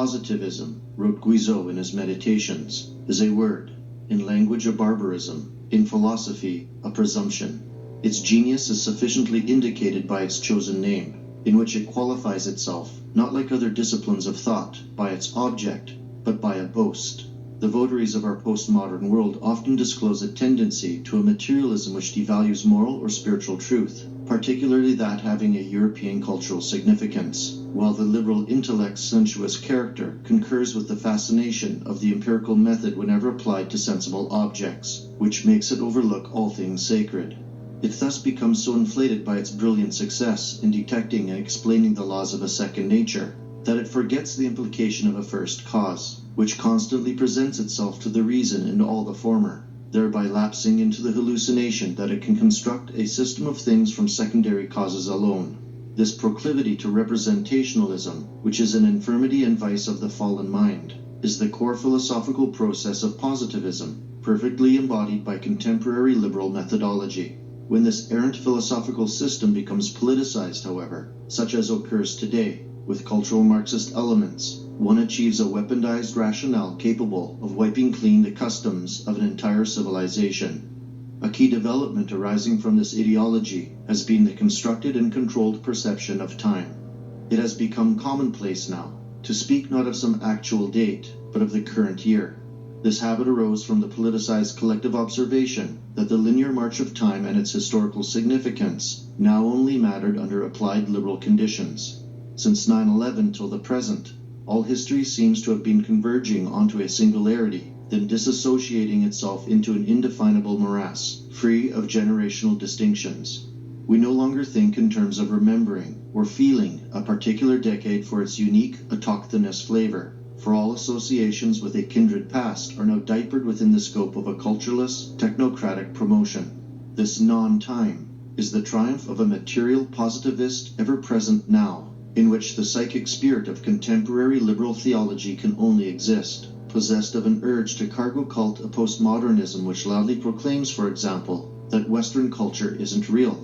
Positivism, wrote Guizot in his Meditations, is a word, in language a barbarism, in philosophy a presumption. Its genius is sufficiently indicated by its chosen name, in which it qualifies itself, not like other disciplines of thought, by its object, but by a boast. The votaries of our postmodern world often disclose a tendency to a materialism which devalues moral or spiritual truth, particularly that having a European cultural significance, while the liberal intellect's sensuous character concurs with the fascination of the empirical method whenever applied to sensible objects, which makes it overlook all things sacred. It thus becomes so inflated by its brilliant success in detecting and explaining the laws of a second nature, that it forgets the implication of a first cause, which constantly presents itself to the reason in all the former, thereby lapsing into the hallucination that it can construct a system of things from secondary causes alone. This proclivity to representationalism, which is an infirmity and vice of the fallen mind, is the core philosophical process of positivism, perfectly embodied by contemporary liberal methodology. When this errant philosophical system becomes politicized, however, such as occurs today, with cultural Marxist elements, one achieves a weaponized rationale capable of wiping clean the customs of an entire civilization. A key development arising from this ideology has been the constructed and controlled perception of time. It has become commonplace now to speak not of some actual date, but of the current year. This habit arose from the politicized collective observation that the linear march of time and its historical significance now only mattered under applied liberal conditions. Since 9/11 till the present, all history seems to have been converging onto a singularity, then disassociating itself into an indefinable morass, free of generational distinctions. We no longer think in terms of remembering or feeling a particular decade for its unique autochthonous flavor, for all associations with a kindred past are now diapered within the scope of a cultureless, technocratic promotion. This non-time is the triumph of a material positivist ever-present now, in which the psychic spirit of contemporary liberal theology can only exist, possessed of an urge to cargo cult a postmodernism which loudly proclaims, for example, that Western culture isn't real.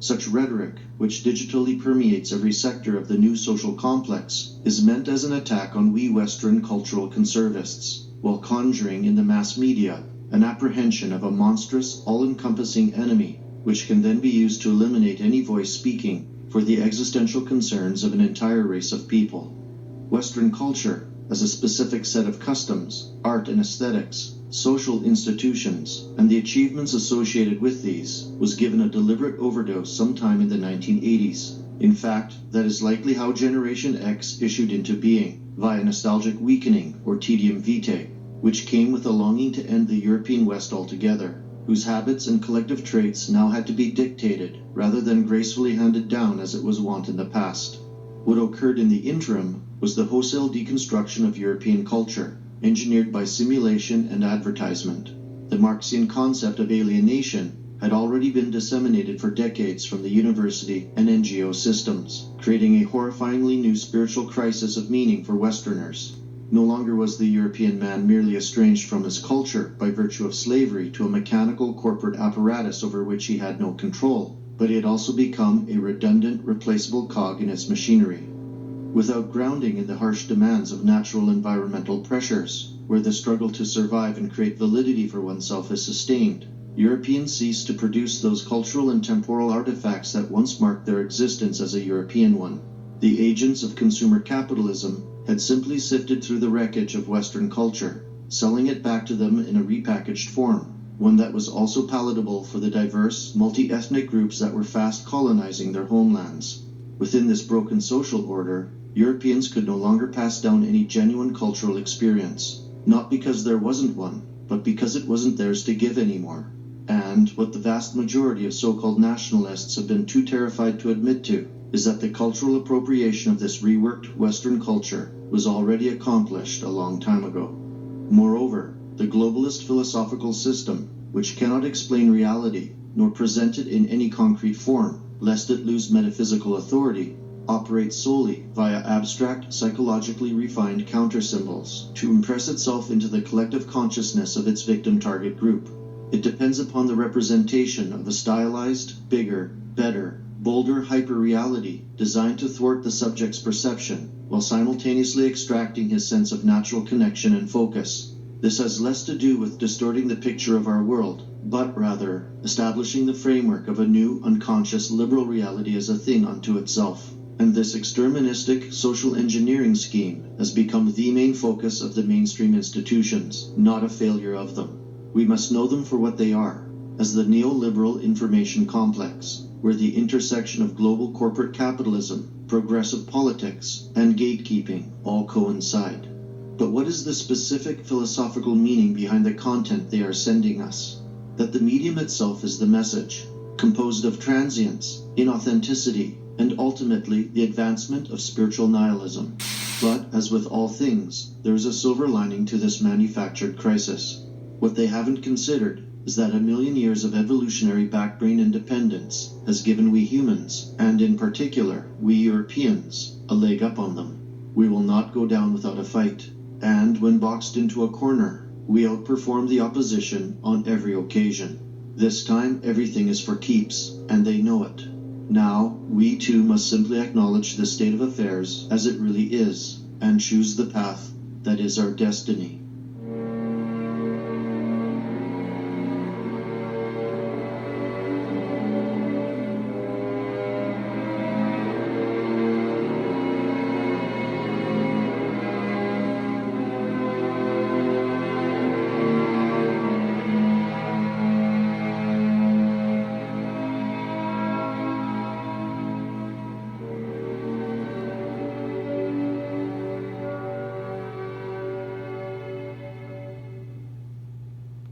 Such rhetoric, which digitally permeates every sector of the new social complex, is meant as an attack on we Western cultural conservists, while conjuring in the mass media an apprehension of a monstrous, all-encompassing enemy, which can then be used to eliminate any voice speaking for the existential concerns of an entire race of people. Western culture, as a specific set of customs, art and aesthetics, social institutions, and the achievements associated with these, was given a deliberate overdose sometime in the 1980s. In fact, that is likely how Generation X issued into being, via nostalgic weakening or tedium vitae, which came with a longing to end the European West altogether, whose habits and collective traits now had to be dictated rather than gracefully handed down as it was wont in the past. What occurred in the interim was the wholesale deconstruction of European culture, engineered by simulation and advertisement. The Marxian concept of alienation had already been disseminated for decades from the university and NGO systems, creating a horrifyingly new spiritual crisis of meaning for Westerners. No longer was the European man merely estranged from his culture by virtue of slavery to a mechanical corporate apparatus over which he had no control, but he had also become a redundant, replaceable cog in its machinery. Without grounding in the harsh demands of natural environmental pressures, where the struggle to survive and create validity for oneself is sustained, Europeans ceased to produce those cultural and temporal artifacts that once marked their existence as a European one. The agents of consumer capitalism had simply sifted through the wreckage of Western culture, selling it back to them in a repackaged form, one that was also palatable for the diverse, multi-ethnic groups that were fast colonizing their homelands. Within this broken social order, Europeans could no longer pass down any genuine cultural experience, not because there wasn't one, but because it wasn't theirs to give anymore. And what the vast majority of so-called nationalists have been too terrified to admit to is that the cultural appropriation of this reworked Western culture was already accomplished a long time ago. Moreover, the globalist philosophical system, which cannot explain reality nor present it in any concrete form, lest it lose metaphysical authority, operates solely via abstract, psychologically refined countersymbols to impress itself into the collective consciousness of its victim target group. It depends upon the representation of a stylized, bigger, better, bolder hyperreality designed to thwart the subject's perception while simultaneously extracting his sense of natural connection and focus. This has less to do with distorting the picture of our world, but rather establishing the framework of a new, unconscious, liberal reality as a thing unto itself. And this exterministic social engineering scheme has become the main focus of the mainstream institutions, not a failure of them. We must know them for what they are, as the neoliberal information complex, where the intersection of global corporate capitalism, progressive politics, and gatekeeping all coincide. But what is the specific philosophical meaning behind the content they are sending us? That the medium itself is the message, composed of transience, inauthenticity, and ultimately the advancement of spiritual nihilism. But, as with all things, there is a silver lining to this manufactured crisis. What they haven't considered is that a million years of evolutionary backbrain independence has given we humans, and in particular, we Europeans, a leg up on them. We will not go down without a fight. And when boxed into a corner, we outperform the opposition on every occasion. This time, everything is for keeps, and they know it. Now, we too must simply acknowledge the state of affairs as it really is, and choose the path that is our destiny.